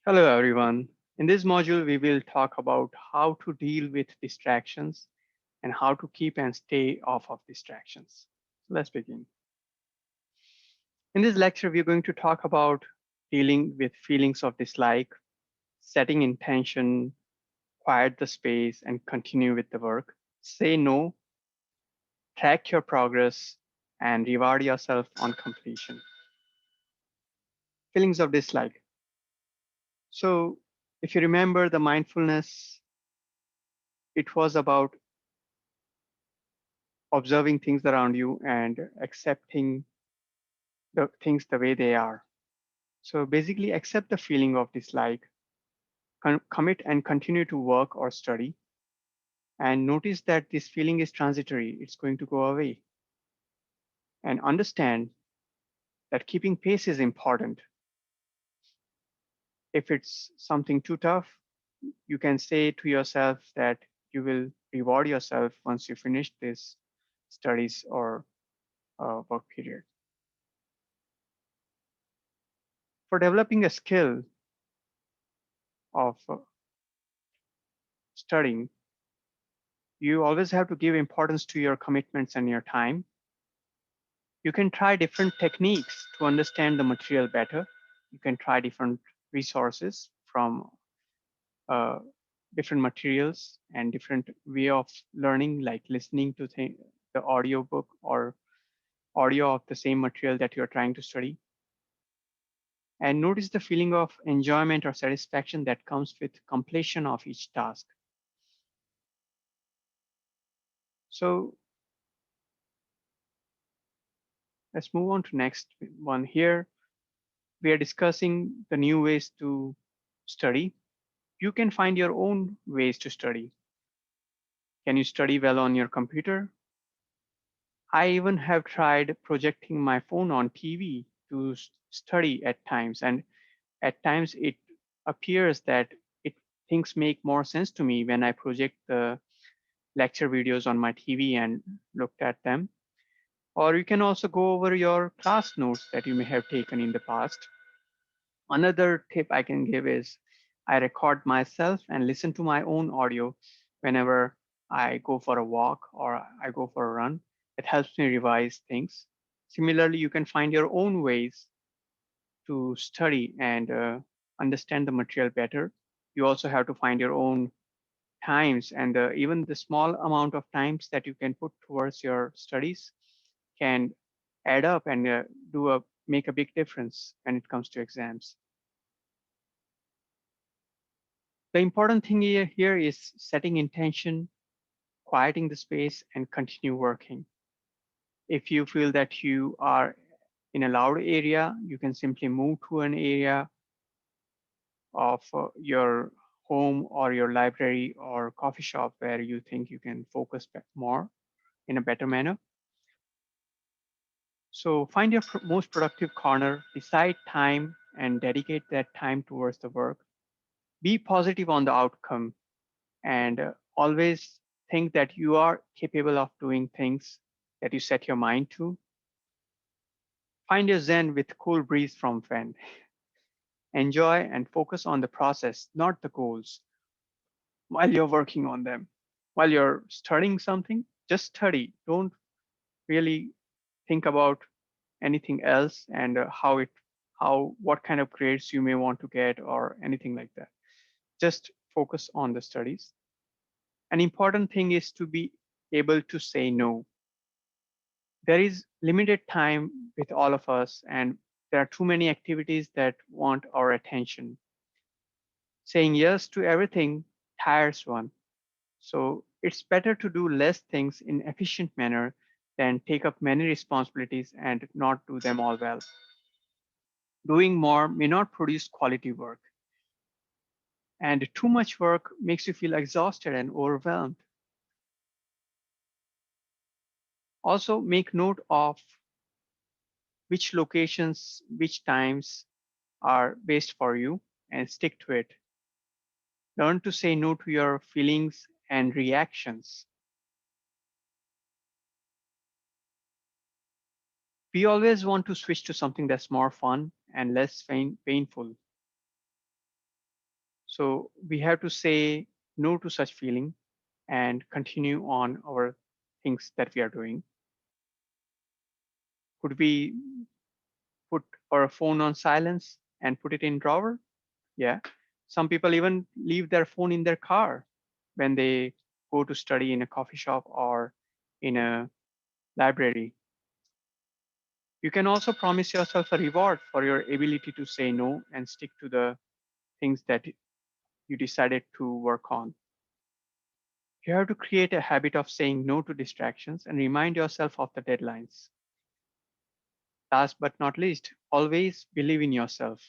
Hello, everyone. In this module, we will talk about how to deal with distractions and how to keep and stay off of distractions. So let's begin. In this lecture, we're going to talk about dealing with feelings of dislike, setting intention, quiet the space, and continue with the work. Say no, track your progress, and reward yourself on completion. Feelings of dislike. So, if you remember the mindfulness, it was about observing things around you and accepting the things the way they are. So basically, accept the feeling of dislike, commit and continue to work or study, and notice that this feeling is transitory, it's going to go away. And understand that keeping pace is important. If it's something too tough, you can say to yourself that you will reward yourself once you finish this studies or work period. For developing a skill of studying, you always have to give importance to your commitments and your time. You can try different techniques to understand the material better. You can try different resources from uh, different materials and different way of learning, like listening to the audio book or audio of the same material that you're trying to study. And notice the feeling of enjoyment or satisfaction that comes with completion of each task. So let's move on to next one here. We are discussing the new ways to study. You can find your own ways to study. Can you study well on your computer? I even have tried projecting my phone on TV to study at times, and at times it appears that it things make more sense to me when I project the lecture videos on my TV and looked at them. Or you can also go over your class notes that you may have taken in the past. Another tip I can give is I record myself and listen to my own audio whenever I go for a walk or I go for a run. It helps me revise things. Similarly, you can find your own ways to study and understand the material better. You also have to find your own times, and even the small amount of times that you can put towards your studies can add up and do a make a big difference when it comes to exams. The important thing here is setting intention, quieting the space, and continue working. If you feel that you are in a loud area, you can simply move to an area of your home or your library or coffee shop where you think you can focus more in a better manner. So find your most productive corner, decide time, and dedicate that time towards the work. Be positive on the outcome and always think that you are capable of doing things that you set your mind to. Find your zen with cool breeze from fan. Enjoy and focus on the process, not the goals, while you're working on them. While you're studying something, just study. Don't really think about anything else and what kind of grades you may want to get or anything like that. Just focus on the studies. An important thing is to be able to say no. There is limited time with all of us, and there are too many activities that want our attention. Saying yes to everything tires one. So it's better to do less things in efficient manner than take up many responsibilities and not do them all well. Doing more may not produce quality work, and too much work makes you feel exhausted and overwhelmed. Also, make note of which locations, which times are best for you and stick to it. Learn to say no to your feelings and reactions. We always want to switch to something that's more fun and less painful. So we have to say no to such feeling and continue on our things that we are doing. Could we put our phone on silence and put it in drawer? Yeah. Some people even leave their phone in their car when they go to study in a coffee shop or in a library. You can also promise yourself a reward for your ability to say no and stick to the things that you decided to work on. You have to create a habit of saying no to distractions and remind yourself of the deadlines. Last but not least, always believe in yourself.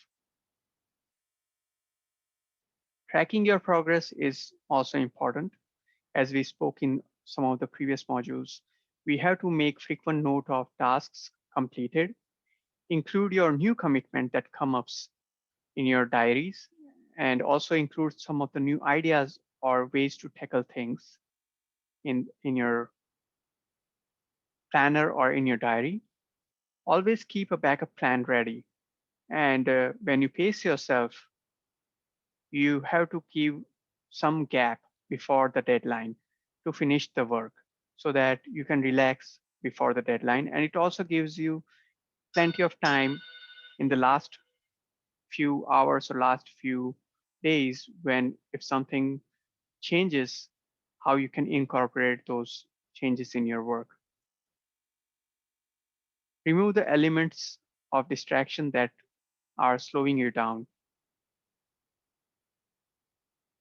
Tracking your progress is also important. As we spoke in some of the previous modules, we have to make frequent note of tasks completed, include your new commitment that come up in your diaries, and also include some of the new ideas or ways to tackle things in your planner or in your diary. Always keep a backup plan ready. And when you pace yourself, you have to give some gap before the deadline to finish the work so that you can relax before the deadline. And it also gives you plenty of time in the last few hours or last few days when if something changes, how you can incorporate those changes in your work. Remove the elements of distraction that are slowing you down.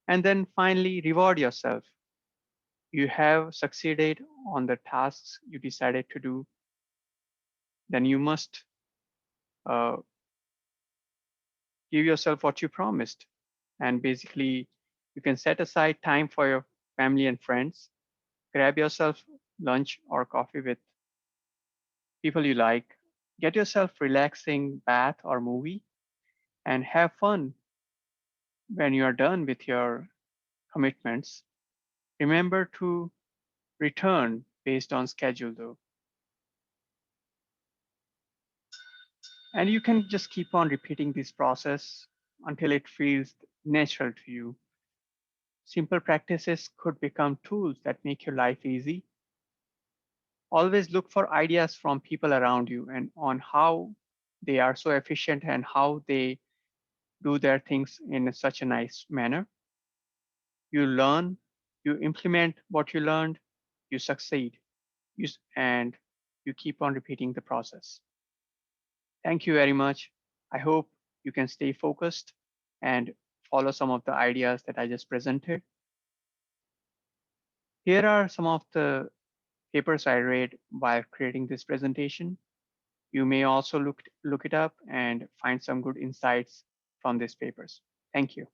And then finally, reward yourself. You have succeeded on the tasks you decided to do, then you must uh, give yourself what you promised. And basically, you can set aside time for your family and friends, grab yourself lunch or coffee with people you like, get yourself relaxing bath or movie, and have fun when you are done with your commitments. Remember to return based on schedule though. And you can just keep on repeating this process until it feels natural to you. Simple practices could become tools that make your life easy. Always look for ideas from people around you and on how they are so efficient and how they do their things in such a nice manner. You learn, you implement what you learned, you succeed, and you keep on repeating the process. Thank you very much. I hope you can stay focused and follow some of the ideas that I just presented. Here are some of the papers I read while creating this presentation. You may also look it up and find some good insights from these papers. Thank you.